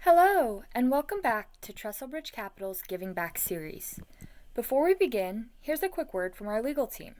Hello, and welcome back to Trestlebridge Capital's Giving Back series. Before we begin, here's a quick word from our legal team.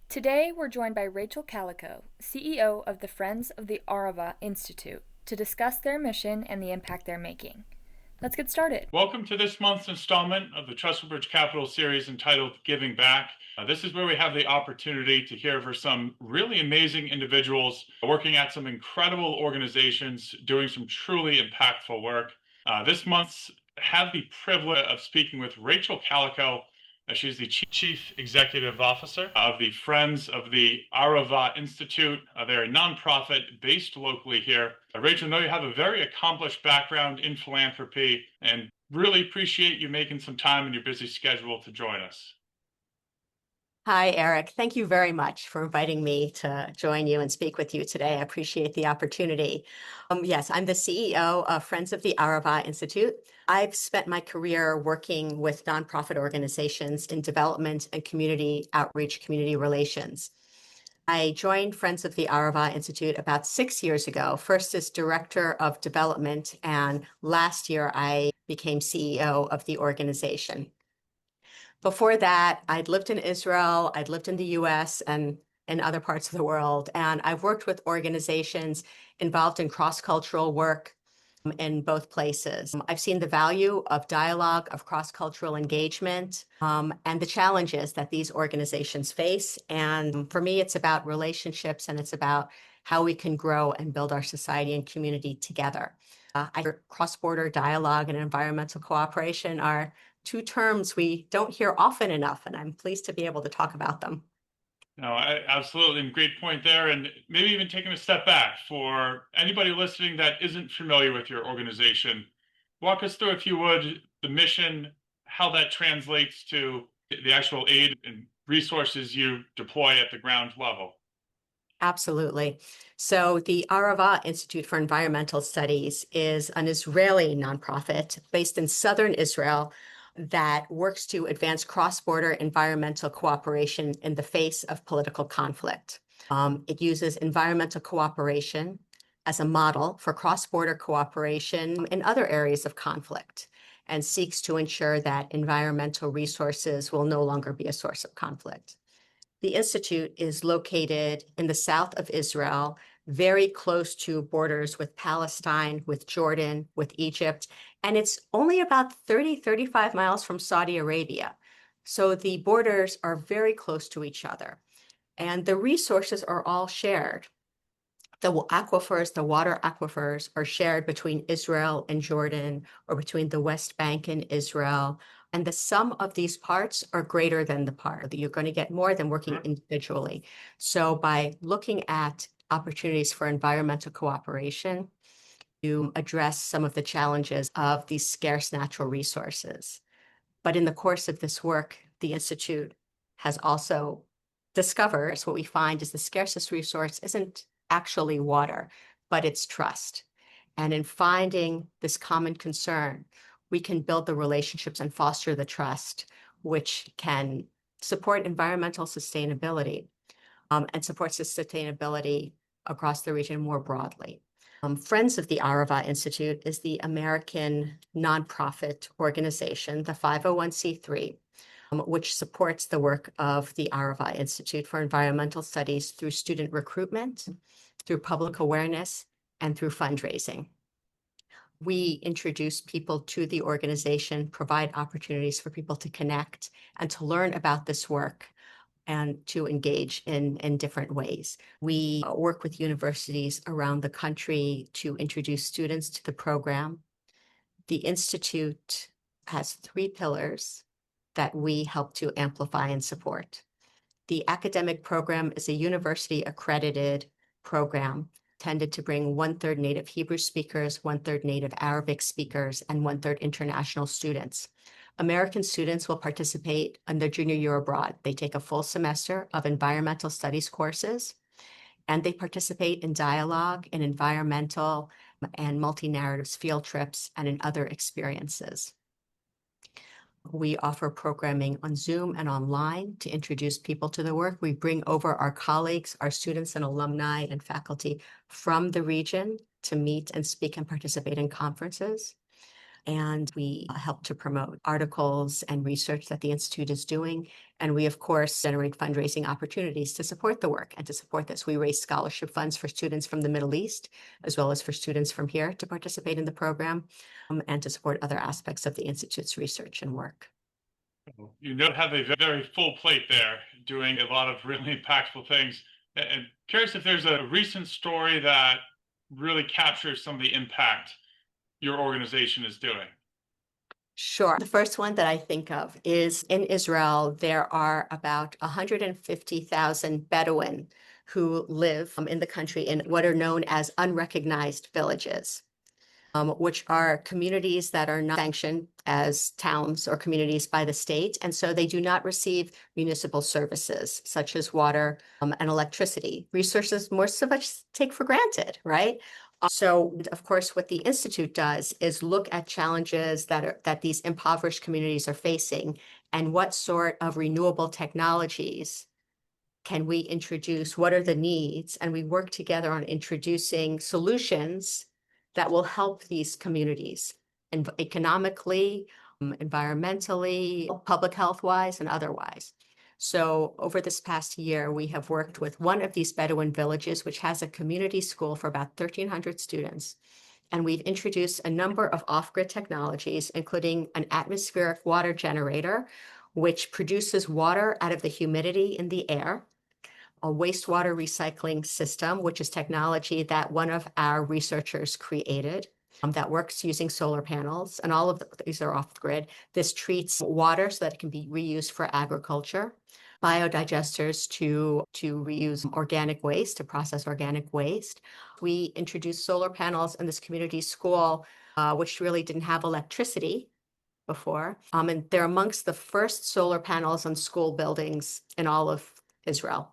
Today, we're joined by Rachel Kalikow, CEO of the Friends of the Arava Institute, to discuss their mission and the impact they're making. Let's get started. Welcome to this month's installment of the Trestlebridge Capital series entitled Giving Back. This is where we have the opportunity to hear from some really amazing individuals working at some incredible organizations, doing some truly impactful work. This month's have the privilege of speaking with Rachel Kalikow. She's the Chief Executive Officer of the Friends of the Arava Institute. They're a nonprofit based locally here. Rachel, I know you have a very accomplished background in philanthropy and really appreciate you making some time in your busy schedule to join us. Hi, Eric. Thank you very much for inviting me to join you and speak with you today. I appreciate the opportunity. Yes, I'm the CEO of Friends of the Arava Institute. I've spent my career working with nonprofit organizations in development and community outreach, community relations. I joined Friends of the Arava Institute about 6 years ago, first as Director of Development, and last year I became CEO of the organization. Before that, I'd lived in Israel, I'd lived in the US and in other parts of the world, and I've worked with organizations involved in cross-cultural work in both places. I've seen the value of dialogue, of cross-cultural engagement, and the challenges that these organizations face. And for me, it's about relationships and it's about how we can grow and build our society and community together. Cross-border dialogue and environmental cooperation are two terms we don't hear often enough, and I'm pleased to be able to talk about them. No, absolutely. Great point there. And maybe even taking a step back for anybody listening that isn't familiar with your organization, walk us through, if you would, the mission, how that translates to the actual aid and resources you deploy at the ground level. Absolutely. So the Arava Institute for Environmental Studies is an Israeli nonprofit based in southern Israel that works to advance cross-border environmental cooperation in the face of political conflict. It uses environmental cooperation as a model for cross-border cooperation in other areas of conflict and seeks to ensure that environmental resources will no longer be a source of conflict. The Institute is located in the south of Israel, very close to borders with Palestine, with Jordan, with Egypt, and it's only about 35 miles from Saudi Arabia. So the borders are very close to each other, and the resources are all shared. The aquifers, the water aquifers, are shared between Israel and Jordan, or between the West Bank and Israel. And the sum of these parts are greater than the part. You're going to get more than working individually. So by looking at opportunities for environmental cooperation, you address some of the challenges of these scarce natural resources. But in the course of this work, the Institute has also discovered what we find is the scarcest resource isn't actually water, but it's trust. And in finding this common concern, we can build the relationships and foster the trust, which can support environmental sustainability and support sustainability across the region more broadly. Friends of the Arava Institute is the American nonprofit organization, the 501c3, which supports the work of the Arava Institute for Environmental Studies through student recruitment, through public awareness, and through fundraising. We introduce people to the organization, provide opportunities for people to connect and to learn about this work and to engage in different ways. We work with universities around the country to introduce students to the program. The Institute has 3 pillars that we help to amplify and support. The academic program is a university-accredited program intended to bring 1/3 native Hebrew speakers, 1/3 native Arabic speakers, and 1/3 international students. American students will participate in their junior year abroad. They take a full semester of environmental studies courses, and they participate in dialogue, in environmental and multi-narratives field trips, and in other experiences. We offer programming on Zoom and online to introduce people to the work. We bring over our colleagues, our students and alumni and faculty from the region to meet and speak and participate in conferences. And we help to promote articles and research that the Institute is doing. And we, of course, generate fundraising opportunities to support the work and to support this. We raise scholarship funds for students from the Middle East, as well as for students from here to participate in the program and to support other aspects of the Institute's research and work. You have a very full plate there, doing a lot of really impactful things. And curious if there's a recent story that really captures some of the impact your organization is doing. Sure. The first one that I think of is in Israel, there are about 150,000 Bedouin who live in the country in what are known as unrecognized villages, which are communities that are not sanctioned as towns or communities by the state. And so they do not receive municipal services such as water and electricity, resources most of us take for granted, right? So, of course, what the Institute does is look at challenges that these impoverished communities are facing and what sort of renewable technologies can we introduce? What are the needs? And we work together on introducing solutions that will help these communities and economically, environmentally, public health wise, and otherwise. So over this past year, we have worked with one of these Bedouin villages, which has a community school for about 1,300 students. And we've introduced a number of off-grid technologies, including an atmospheric water generator, which produces water out of the humidity in the air, a wastewater recycling system, which is technology that one of our researchers created, that works using solar panels, and all of these are off the grid. This treats water so that it can be reused for agriculture, biodigesters to reuse organic waste, to process organic waste. We introduced solar panels in this community school, which really didn't have electricity before. And they're amongst the first solar panels on school buildings in all of Israel.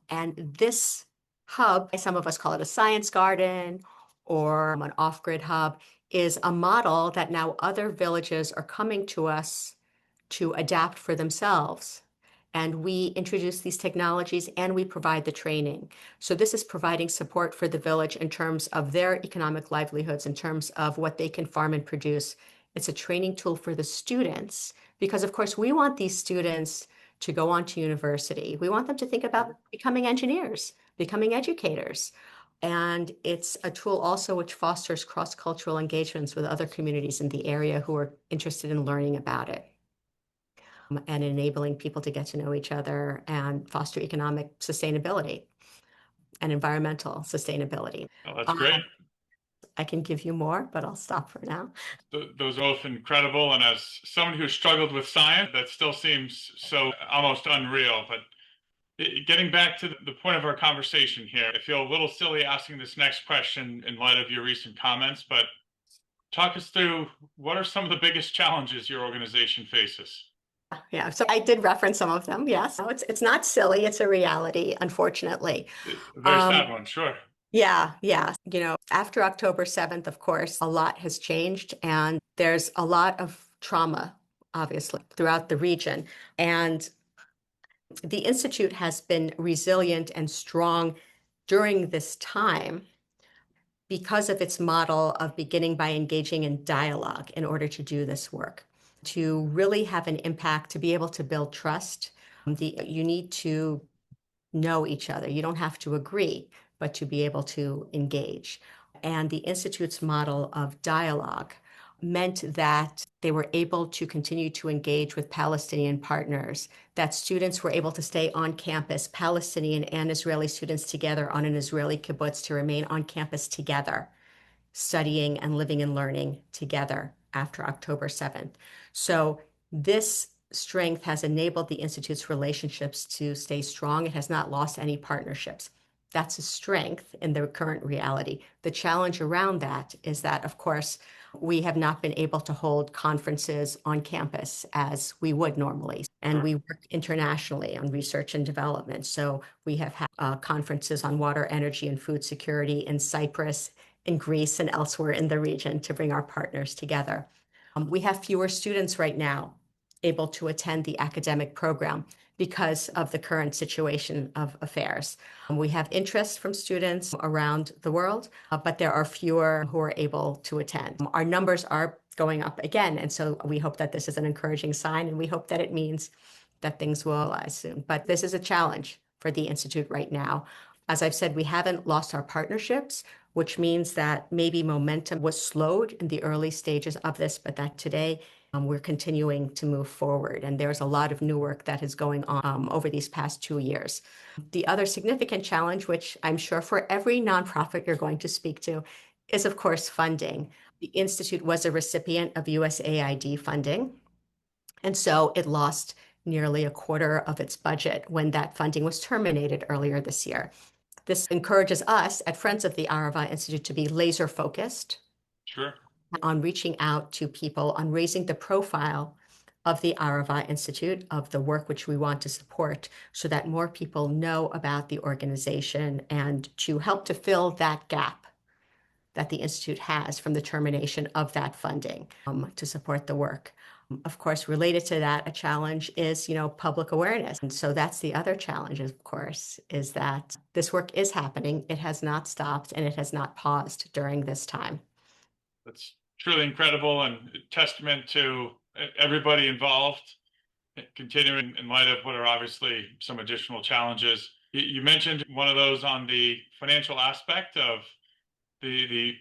And this hub, some of us call it a science garden or an off-grid hub, is a model that now other villages are coming to us to adapt for themselves. And we introduce these technologies and we provide the training. So this is providing support for the village in terms of their economic livelihoods, in terms of what they can farm and produce. It's a training tool for the students because, of course, we want these students to go on to university. We want them to think about becoming engineers, becoming educators. And it's a tool also which fosters cross-cultural engagements with other communities in the area who are interested in learning about it and enabling people to get to know each other and foster economic sustainability and environmental sustainability. Oh, that's great. I can give you more, but I'll stop for now. Those are both incredible. And as someone who struggled with science, that still seems so almost unreal. But getting back to the point of our conversation here, I feel a little silly asking this next question in light of your recent comments, but talk us through what are some of the biggest challenges your organization faces? Yeah, so I did reference some of them. Yes, no, it's not silly. It's a reality, unfortunately. A very sad one, sure. Yeah. You know, after October 7th, of course, a lot has changed and there's a lot of trauma, obviously, throughout the region. And the Institute has been resilient and strong during this time because of its model of beginning by engaging in dialogue in order to do this work. To really have an impact, to be able to build trust, you need to know each other. You don't have to agree, but to be able to engage. And the Institute's model of dialogue meant that they were able to continue to engage with Palestinian partners, that students were able to stay on campus, Palestinian and Israeli students together on an Israeli kibbutz, to remain on campus together, studying and living and learning together after October 7th. So this strength has enabled the Institute's relationships to stay strong. It has not lost any partnerships. That's a strength in the current reality. The challenge around that is that, of course, we have not been able to hold conferences on campus as we would normally. And we work internationally on research and development. So we have had conferences on water, energy, and food security in Cyprus, in Greece, and elsewhere in the region to bring our partners together. We have fewer students right now able to attend the academic program because of the current situation of affairs. We have interest from students around the world, but there are fewer who are able to attend. Our numbers are going up again, and so we hope that this is an encouraging sign, and we hope that it means that things will rise soon. But this is a challenge for the Institute right now. As I've said, we haven't lost our partnerships, which means that maybe momentum was slowed in the early stages of this, but that today we're continuing to move forward. And there's a lot of new work that is going on over these past 2 years. The other significant challenge, which I'm sure for every nonprofit you're going to speak to, is of course funding. The Institute was a recipient of USAID funding, and so it lost nearly a quarter of its budget when that funding was terminated earlier this year. This encourages us at Friends of the Arava Institute to be laser focused Sure. on reaching out to people, on raising the profile of the Arava Institute, of the work which we want to support, so that more people know about the organization and to help to fill that gap that the Institute has from the termination of that funding to support the work. Of course, related to that, a challenge is, public awareness. And so that's the other challenge, of course, is that this work is happening. It has not stopped and it has not paused during this time. That's truly incredible and a testament to everybody involved, continuing in light of what are obviously some additional challenges. You mentioned one of those on the financial aspect of the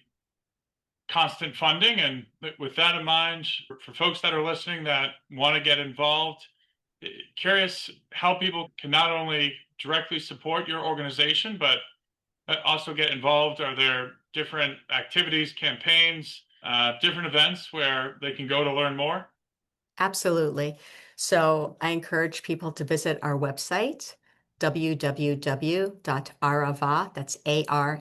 constant funding. And with that in mind, for folks that are listening that want to get involved, curious how people can not only directly support your organization, but also get involved. Are there different activities, campaigns, different events where they can go to learn more? Absolutely. So I encourage people to visit our website, www.arava, that's arava.org.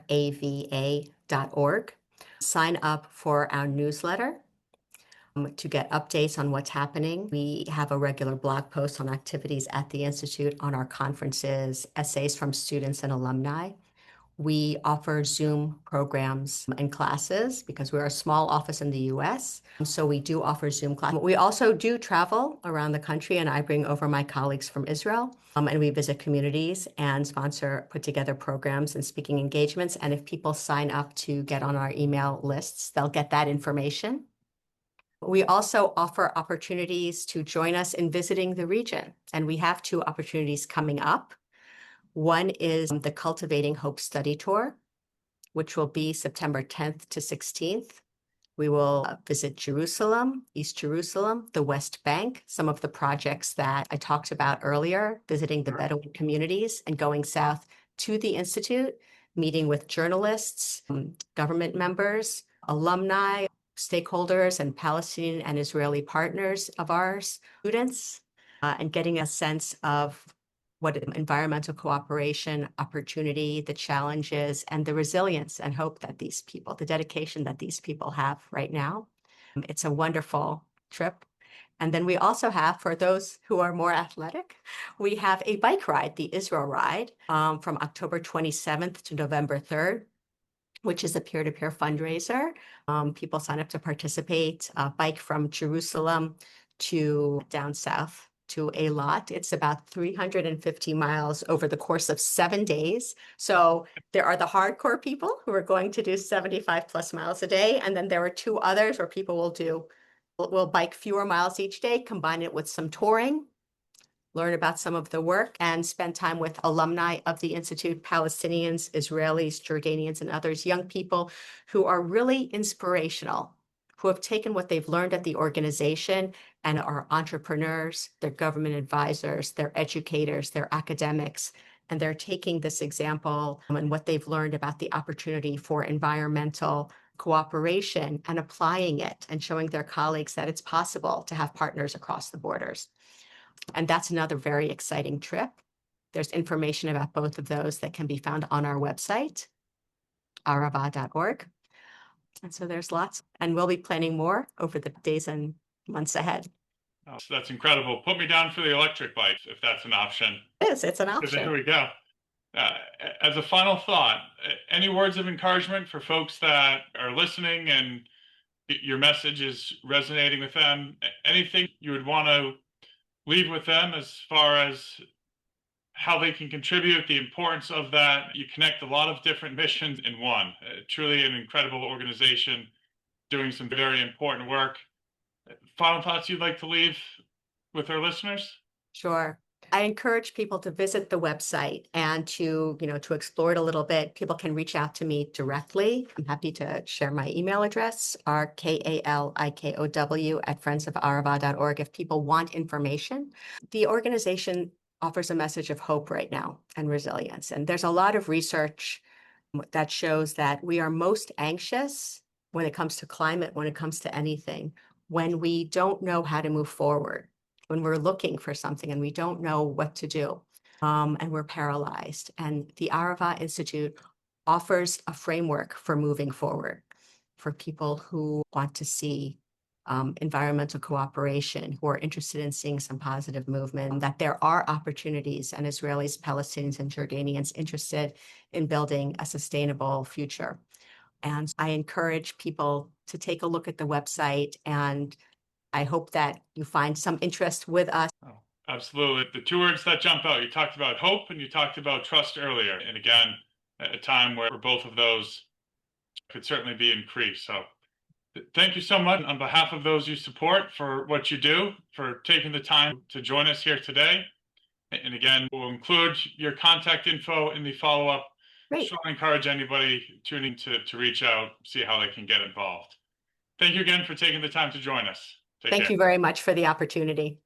Sign up for our newsletter to get updates on what's happening. We have a regular blog post on activities at the Institute, on our conferences, essays from students and alumni. We offer Zoom programs and classes because we're a small office in the US. So we do offer Zoom classes. We also do travel around the country, and I bring over my colleagues from Israel, and we visit communities and put together programs and speaking engagements. And if people sign up to get on our email lists, they'll get that information. We also offer opportunities to join us in visiting the region, and we have 2 opportunities coming up. One is the Cultivating Hope Study Tour, which will be September 10th to 16th. We will visit Jerusalem, East Jerusalem, the West Bank, some of the projects that I talked about earlier, visiting the Bedouin communities and going south to the Institute, meeting with journalists, government members, alumni, stakeholders, and Palestinian and Israeli partners of ours, students, and getting a sense of what environmental cooperation, opportunity, the challenges, and the resilience and hope that these people, the dedication that these people have right now. It's a wonderful trip. And then we also have, for those who are more athletic, we have a bike ride, the Israel Ride, from October 27th to November 3rd, which is a peer-to-peer fundraiser. People sign up to participate, bike from Jerusalem to down south to Eilat. It's about 350 miles over the course of 7 days. So there are the hardcore people who are going to do 75 plus miles a day. And then there are 2 others where people will bike fewer miles each day, combine it with some touring, learn about some of the work, and spend time with alumni of the Institute, Palestinians, Israelis, Jordanians, and others, young people who are really inspirational, who have taken what they've learned at the organization and are entrepreneurs, they're government advisors, they're educators, they're academics, and they're taking this example and what they've learned about the opportunity for environmental cooperation and applying it and showing their colleagues that it's possible to have partners across the borders. And that's another very exciting trip. There's information about both of those that can be found on our website, arava.org. And so there's lots, and we'll be planning more over the days and months ahead. Oh, so that's incredible. Put me down for the electric bike if that's an option. It's an option. There we go. As a final thought, any words of encouragement for folks that are listening and your message is resonating with them. Anything you would want to leave with them as far as how they can contribute, the importance of that? You connect a lot of different missions in one. Truly an incredible organization doing some very important work. Final thoughts you'd like to leave with our listeners? Sure. I encourage people to visit the website and to explore it a little bit. People can reach out to me directly. I'm happy to share my email address, rkalikow@friendsofArava.org, if people want information. The organization offers a message of hope right now and resilience. And there's a lot of research that shows that we are most anxious when it comes to climate, when it comes to anything, when we don't know how to move forward, when we're looking for something and we don't know what to do, and we're paralyzed. And the Arava Institute offers a framework for moving forward for people who want to see environmental cooperation, who are interested in seeing some positive movement, that there are opportunities, and Israelis, Palestinians, and Jordanians interested in building a sustainable future. And I encourage people to take a look at the website, and I hope that you find some interest with us. Oh, absolutely. The two words that jump out, you talked about hope and you talked about trust earlier. And again, at a time where both of those could certainly be increased. So thank you so much on behalf of those you support for what you do, for taking the time to join us here today. And again, we'll include your contact info in the follow-up. Great. Strongly encourage anybody tuning to reach out, see how they can get involved. Thank you again for taking the time to join us. Take care. Thank you very much for the opportunity.